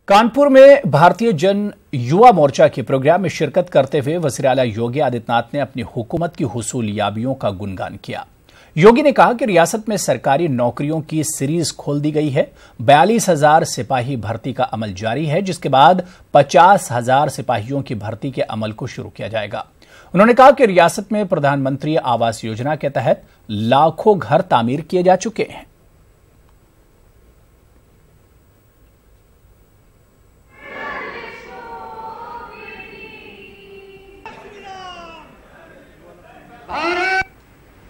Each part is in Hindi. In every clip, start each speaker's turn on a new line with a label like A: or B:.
A: कानपुर में भारतीय जन युवा मोर्चा के प्रोग्राम में शिरकत करते हुए वज़ीर आला योगी आदित्यनाथ ने अपनी हुकूमत की हुसूलियाबियों का गुणगान किया। योगी ने कहा कि रियासत में सरकारी नौकरियों की सीरीज खोल दी गई है। 42,000 सिपाही भर्ती का अमल जारी है, जिसके बाद 50,000 सिपाहियों की भर्ती के अमल को शुरू किया जाएगा। उन्होंने कहा कि रियासत में प्रधानमंत्री आवास योजना के तहत लाखों घर तामीर किए जा चुके हैं।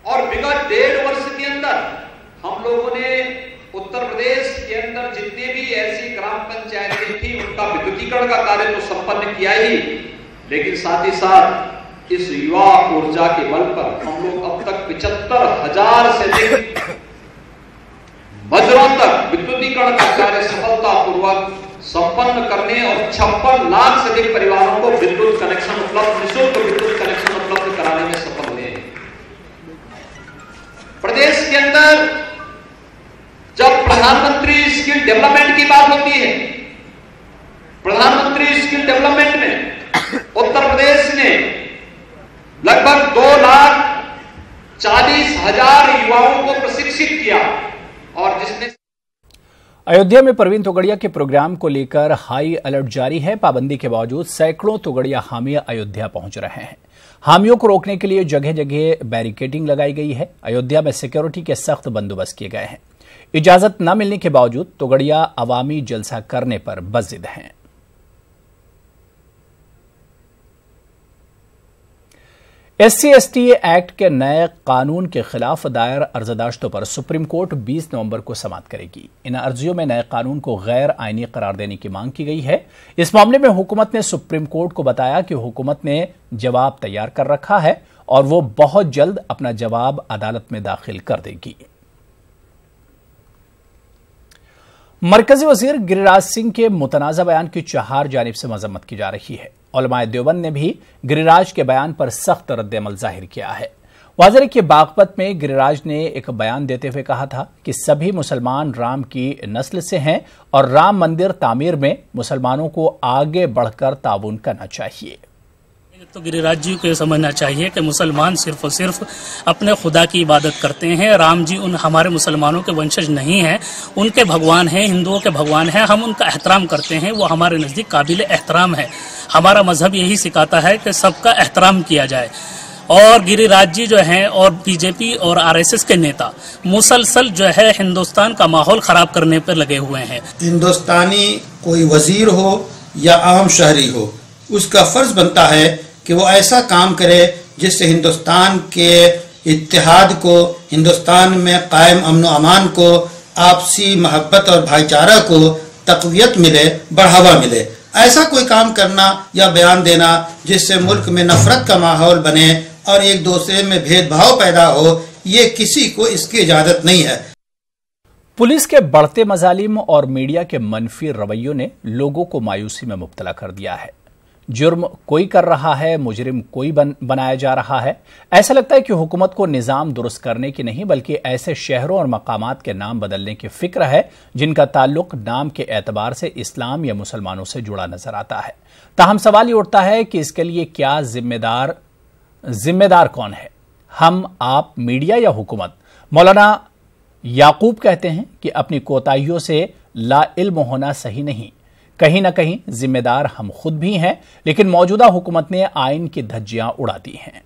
B: और विगत 1.5 वर्ष के अंदर हम लोगों ने उत्तर प्रदेश के अंदर जितने भी ऐसी ग्राम पंचायतें थी उनका विद्युतीकरण का कार्य तो संपन्न किया ही, लेकिन साथ ही साथ इस युवा ऊर्जा के बल पर हम लोग अब तक 75,000 से अधिक मजरों तक विद्युतीकरण का कार्य सफलतापूर्वक संपन्न करने और 56 लाख से अधिक परिवारों को विद्युत कनेक्शन उपलब्ध, निःशुल्क विद्युत कनेक्शन उपलब्ध कराने में सफल हुए हैं। प्रदेश के अंदर जब प्रधानमंत्री स्किल डेवलपमेंट की बात होती है, प्रधानमंत्री स्किल डेवलपमेंट में उत्तर प्रदेश ने लगभग 2,40,000 युवाओं को प्रशिक्षित किया और जिसने
A: अयोध्या में परवीन तोगड़िया के प्रोग्राम को लेकर हाई अलर्ट जारी है। पाबंदी के बावजूद सैकड़ों तोगड़िया हामी अयोध्या पहुंच रहे हैं। हामियों को रोकने के लिए जगह जगह बैरिकेडिंग लगाई गई है। अयोध्या में सिक्योरिटी के सख्त बंदोबस्त किए गए हैं। इजाजत न मिलने के बावजूद तोगड़िया अवामी जलसा करने पर बज़िद हैं। SC/ST एक्ट के नए कानून के खिलाफ दायर अर्जदाश्तों पर सुप्रीम कोर्ट 20 नवंबर को समाअत करेगी। इन अर्जियों में नए कानून को गैर आईनी करार देने की मांग की गई है। इस मामले में हुकूमत ने सुप्रीम कोर्ट को बताया कि हुकूमत ने जवाब तैयार कर रखा है और वो बहुत जल्द अपना जवाब अदालत में दाखिल कर देगी। मरकजी वजीर गिरिराज सिंह के मुतनाज़ा बयान की चार जानिब से मजम्मत की जा रही है। उलमाए देवबंद ने भी गिरिराज के बयान पर सख्त रद्द-ए-अमल जाहिर किया है। वाज़ेह के बागपत में गिरिराज ने एक बयान देते हुए कहा था कि सभी मुसलमान राम की नस्ल से हैं और राम मंदिर तामीर में मुसलमानों को आगे बढ़कर ताउन करना चाहिए।
C: तो गिरिराज जी को ये समझना चाहिए कि मुसलमान सिर्फ और सिर्फ अपने खुदा की इबादत करते हैं। राम जी उन हमारे मुसलमानों के वंशज नहीं हैं, उनके भगवान हैं, हिंदुओं के भगवान हैं। हम उनका एहतराम करते हैं, वो हमारे नज़दीक काबिल एहतराम है। हमारा मजहब यही सिखाता है कि सबका एहतराम किया जाए। और गिरिराज जी जो हैं और बीजेपी और RSS के नेता मुसलसल जो है हिंदुस्तान का माहौल खराब करने पर लगे हुए हैं।
D: हिंदुस्तानी कोई वजीर हो या आम शहरी हो, उसका फर्ज बनता है कि वो ऐसा काम करे जिससे हिंदुस्तान के इत्तेहाद को, हिंदुस्तान में कायम अमन व अमान को, आपसी मोहब्बत और भाईचारा को तक़वियत मिले, बढ़ावा मिले। ऐसा कोई काम करना या बयान देना जिससे मुल्क में नफरत का माहौल बने और एक दूसरे में भेदभाव पैदा हो, ये किसी को इसकी इजाजत नहीं है।
A: पुलिस के बढ़ते मजालिम और मीडिया के मनफी रवैयों ने लोगों को मायूसी में मुब्तला कर दिया है। जुर्म कोई कर रहा है, मुजरिम कोई बनाया जा रहा है। ऐसा लगता है कि हुकूमत को निज़ाम दुरुस्त करने की नहीं बल्कि ऐसे शहरों और मकामात के नाम बदलने की फिक्र है जिनका ताल्लुक नाम के एतबार से इस्लाम या मुसलमानों से जुड़ा नजर आता है। ताहम सवाल ये उठता है कि इसके लिए क्या जिम्मेदार कौन है, हम, आप, मीडिया या हुकूमत? मौलाना याकूब कहते हैं कि अपनी कोताहियों से लाइल्म होना सही नहीं, कहीं ना कहीं जिम्मेदार हम खुद भी हैं, लेकिन मौजूदा हुकूमत ने आइन की धज्जियां उड़ा दी हैं।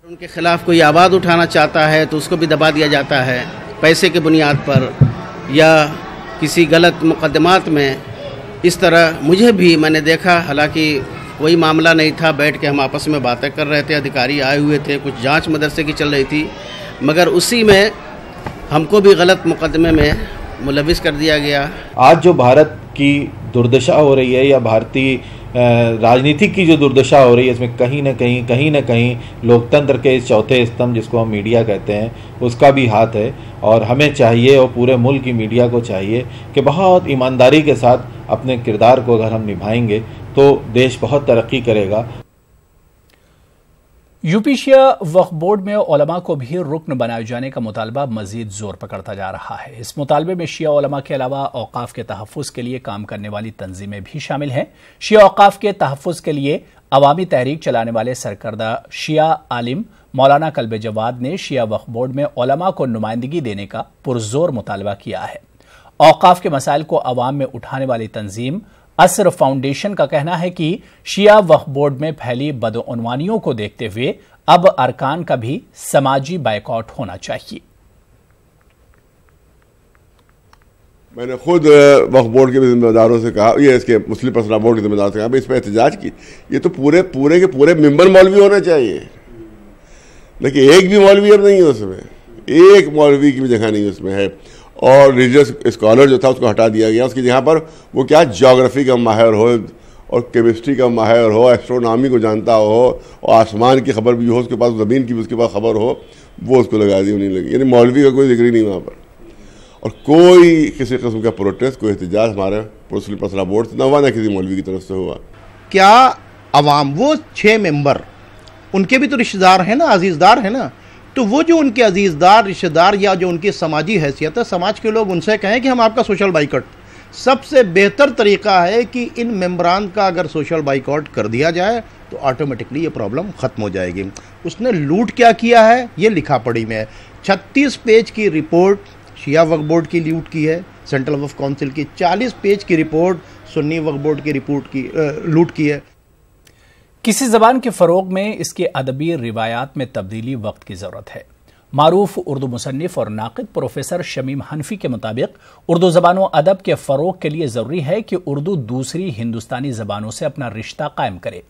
E: उनके खिलाफ कोई आवाज़ उठाना चाहता है तो उसको भी दबा दिया जाता है पैसे के बुनियाद पर या किसी गलत मुकदमात में। इस तरह मुझे भी मैंने देखा, हालांकि कोई मामला नहीं था, बैठ के हम आपस में बातें कर रहे थे, अधिकारी आए हुए थे, कुछ जांच मदरसे की चल रही थी, मगर उसी में हमको भी गलत मुकदमे में मुलविस कर दिया गया।
F: आज जो भारत की दुर्दशा हो रही है या भारतीय राजनीति की जो दुर्दशा हो रही है, इसमें कहीं ना कहीं लोकतंत्र के इस चौथे स्तंभ जिसको हम मीडिया कहते हैं उसका भी हाथ है। और हमें चाहिए और पूरे मुल्क की मीडिया को चाहिए कि बहुत ईमानदारी के साथ अपने किरदार को अगर हम निभाएंगे तो देश बहुत तरक्की करेगा।
A: यूपी शिया वक्फ बोर्ड में उलमा को भी रुकन बनाए जाने का मुतालबा मजीद जोर पकड़ता जा रहा है। इस मुतालबे में शिया उलमा के अलावा औकाफ के तहफ़्फ़ुज़ के लिए काम करने वाली तंजीमें भी शामिल हैं। शिया औकाफ के तहफ़्फ़ुज़ के लिए अवामी तहरीक चलाने वाले सरकर्दा शिया आलिम मौलाना कल्बे जवाद ने शिया वक्फ बोर्ड में उलमा को नुमाइंदगी देने का पुरजोर मुतालबा किया है। औकाफ के मसाइल को अवाम में उठाने वाली तंजीम असर फाउंडेशन का कहना है कि शिया वक्फ बोर्ड में फैली बदउनवानियों को देखते हुए अब अरकान का भी समाजी बायकॉट होना चाहिए।
G: मैंने खुद वक्फ बोर्ड के जिम्मेदारों से कहा, ये इसके मुस्लिम पर्सनल बोर्ड के जिम्मेदारों से कहा इस पर एहतजाज की, ये तो पूरे के पूरे मेंबर मौलवी होना चाहिए, लेकिन एक भी मौलवी अब नहीं है उसमें, एक मौलवी की भी जगह नहीं उसमें है। और रिलीजियस स्कॉलर जो था उसको हटा दिया गया, उसकी जगह पर वो क्या ज्योग्राफी का माहिर हो और केमिस्ट्री का माहिर हो, एस्ट्रोनॉमी को जानता हो और आसमान की खबर भी हो, उसके पास ज़मीन की भी उसके पास खबर हो, वो उसको लगा दी नहीं लगी। यानी मौलवी का कोई जिक्र नहीं वहाँ पर, और कोई किसी किस्म का प्रोटेस्ट, कोई एहतजाज हमारे मुस्लिम पर्सनल बोर्ड से न हुआ, न किसी मौलवी की तरफ से हुआ।
E: क्या अवाम, वो 6 मेंबर, उनके भी तो रिश्तेदार हैं ना, अजीज़दार हैं ना, तो वो जो उनके अजीज़दार रिश्तेदार या जो उनकी समाजी हैसियत है, समाज के लोग उनसे कहें कि हम आपका सोशल बाइकआउट, सबसे बेहतर तरीका है कि इन मेंबरान का अगर सोशल बाइकआउट कर दिया जाए तो ऑटोमेटिकली ये प्रॉब्लम ख़त्म हो जाएगी। उसने लूट क्या किया है ये लिखा पढ़ी में है। 36 पेज की रिपोर्ट शिया वक्फ बोर्ड की लूट की है, सेंट्रल वक्फ काउंसिल की 40 पेज की रिपोर्ट सुन्नी वक्फ बोर्ड की रिपोर्ट की लूट की है।
A: किसी ज़बान के फ़रोग़ में इसके अदबी रिवायात में तब्दीली वक्त की ज़रूरत है। मारूफ उर्दू मुसन्निफ और नाक़िद प्रोफेसर शमीम हनफी के मुताबिक उर्दू ज़बान व अदब के फ़रोग़ के लिए ज़रूरी है कि उर्दू दूसरी हिंदुस्तानी ज़बानों से अपना रिश्ता कायम करे।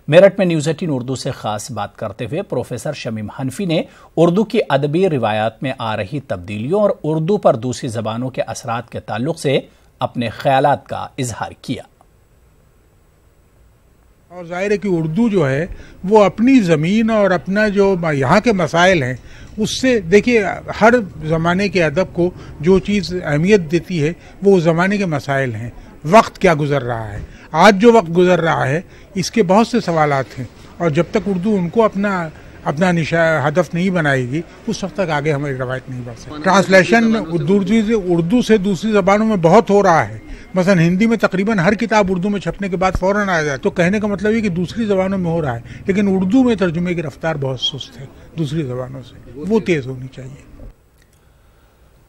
A: मेरठ में न्यूज़ 18 उर्दू से खास बात करते हुए प्रोफेसर शमीम हनफी ने उर्दू की अदबी रिवायात में आ रही तब्दीलियों और उर्दू पर दूसरी ज़बानों के असरात के ताल्लुक से अपने ख्यालात का इजहार किया।
H: और जाहिर है कि उर्दू जो है वो अपनी ज़मीन और अपना जो यहाँ के मसाइल हैं उससे, देखिए हर ज़माने के अदब को जो चीज़ अहमियत देती है वो उस ज़माने के मसाइल हैं। वक्त क्या गुज़र रहा है, आज जो वक्त गुज़र रहा है इसके बहुत से सवालात हैं, और जब तक उर्दू उनको अपना हदफ नहीं बनाएगी उस वक्त तक आगे हमारी रवायत नहीं बढ़ सकती। ट्रांसलेशन उर्दू से दूसरी ज़बानों में बहुत हो रहा है। मसलन हिंदी में तकरीबन हर किताब उर्दू में छपने के बाद फ़ौरन आ जाए, तो कहने का मतलब है कि दूसरी ज़बानों में हो रहा है, लेकिन उर्दू में तर्जुमे की रफ्तार बहुत सुस्त है दूसरी ज़बानों से, वो तेज़ होनी चाहिए।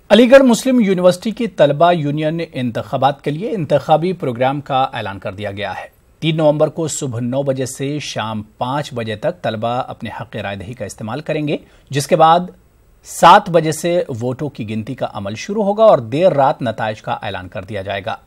A: अलीगढ़ मुस्लिम यूनिवर्सिटी की तलबा यूनियन ने इंतखाबात के लिए इंतखाबी प्रोग्राम का ऐलान कर दिया गया है। 3 नवंबर को सुबह 9 बजे से शाम 5 बजे तक तलबा अपने हक़ रायदही का इस्तेमाल करेंगे, जिसके बाद 7 बजे से वोटों की गिनती का अमल शुरू होगा और देर रात नताइज का ऐलान कर दिया जाएगा।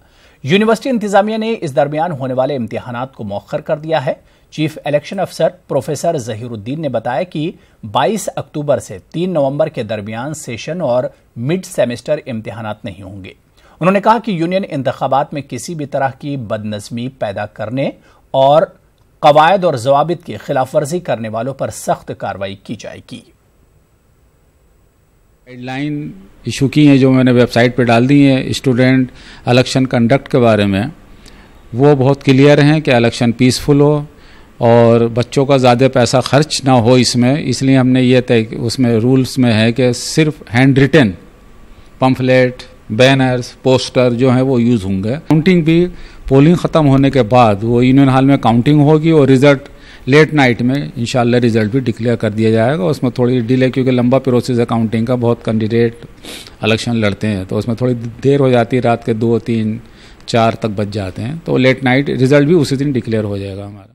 A: यूनिवर्सिटी इंतजामिया ने इस दरमियान होने वाले इम्तिहानात को मौखर कर दिया है। चीफ इलेक्शन अफसर प्रोफेसर जहीरुद्दीन ने बताया कि 22 अक्टूबर से 3 नवंबर के दरमियान सेशन और मिड सेमेस्टर इम्तिहानात नहीं होंगे। उन्होंने कहा कि यूनियन इंतखाबात में किसी भी तरह की बदनज़मी पैदा करने और कवायद और ज़वाबित की खिलाफ वर्जी करने वालों पर सख्त कार्रवाई की जाएगी।
I: गाइडलाइन इशू की हैं जो मैंने वेबसाइट पे डाल दी हैं स्टूडेंट इलेक्शन कंडक्ट के बारे में, वो बहुत क्लियर हैं कि इलेक्शन पीसफुल हो और बच्चों का ज़्यादा पैसा खर्च ना हो इसमें, इसलिए हमने ये तय उसमें रूल्स में है कि सिर्फ handwritten pamphlet, banners, poster जो हैं वो यूज़ होंगे। काउंटिंग भी पोलिंग ख़त्म होने के बाद वो यूनियन हॉल में काउंटिंग होगी और रिज़ल्ट लेट नाइट में इंशाल्लाह रिज़ल्ट भी डिक्लेयर कर दिया जाएगा। उसमें थोड़ी डिले, क्योंकि लंबा प्रोसेस है काउंटिंग का, बहुत कैंडिडेट इलेक्शन लड़ते हैं तो उसमें थोड़ी देर हो जाती है, रात के 2, 3, 4 तक बज जाते हैं, तो लेट नाइट रिज़ल्ट भी उसी दिन डिक्लेयर हो जाएगा हमारा।